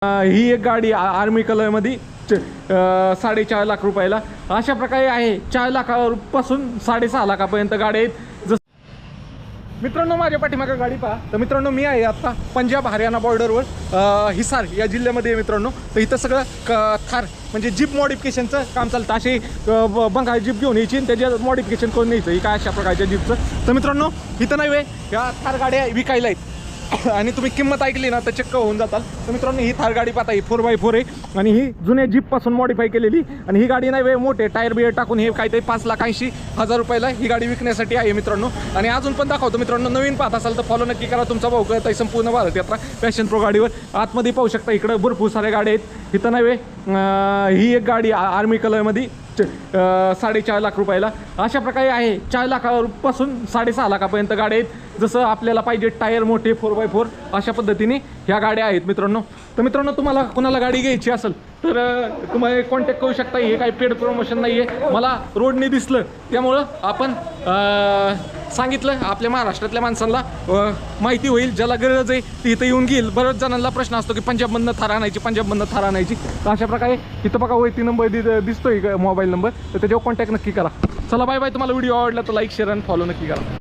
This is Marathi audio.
ही एक गाडी आर्मी कलरमध्ये 4.5 लाख रुपयाला अशा प्रकारे आहे. 4 लाखापासून 6.5 लाखापर्यंत गाड्या आहेत. मित्रांनो माझ्या पाठीमागे गाडी पहा. तर मित्रांनो मी आहे आता पंजाब हरियाणा बॉर्डरवर हिसार या जिल्ह्यामध्ये मित्रांनो. तर इथं सगळं थार म्हणजे जीप मॉडिफिकेशनचं काम चालतं. असे बंगाली जीप घेऊन यायची आणि त्याच्या मॉडिफिकेशन करून न्यायचं. ही काय अशा प्रकारच्या जीपचं. तर मित्रांनो इथं नाही वे ह्या थार गाड्या विकायला आहेत आणि तुम्ही किंमत ऐकली ना तर चक्क होऊन जाताल. तर मित्रांनो ही थार गाडी पाहता ही 4x4 आहे आणि ही जुन्या जीपपासून मॉडिफाय केलेली. आणि ही गाडी नाही वे मोठे टायर बियर टाकून हे काहीतरी 5,80,000 रुपयाला ही गाडी विकण्यासाठी आहे मित्रांनो. आणि अजून पण दाखवतो मित्रांनो. नवीन पाहत असाल तर फॉलो नक्की करा. तुमचा भाऊ कळत आहे संपूर्ण भारत यात्रा पॅशन प्रो गाडीवर. आतमध्ये पाहू शकता इकडं भरपूर साऱ्या गाड्या आहेत. इथं नाही वे ही एक गाडी आर्मी कलरमध्ये 4.5 लाख रुपयाला अशा प्रकारे आहे. 4 लाखापासून 6.5 लाखापर्यंत गाड्या आहेत. जसं आपल्याला पाहिजे टायर मोठे 4x4 अशा पद्धतीने ह्या गाड्या आहेत मित्रांनो. तर मित्रांनो तुम्हाला कुणाला गाडी घ्यायची असेल तर तुम्हाला कॉन्टॅक्ट करू शकता. हे काही पेड प्रमोशन नाही आहे. मला रोडने दिसलं त्यामुळं आपण सांगितलं. आपल्या महाराष्ट्रातल्या माणसांना माहिती होईल. ज्याला गरज आहे ती इथं येऊन घेईल. बऱ्याच जणांना प्रश्न असतो की पंजाबमधनं थार आणायची, पंजाबमधनं थार आणायची. तर अशा प्रकारे इथं बघा वरती नंबर दिसतोय मोबाईल नंबर. तर त्याच्यावर कॉन्टॅक्ट नक्की करा. चला बाय बाय. तुम्हाला व्हिडिओ आवडला तर लाईक शेअर आणि फॉलो नक्की करा.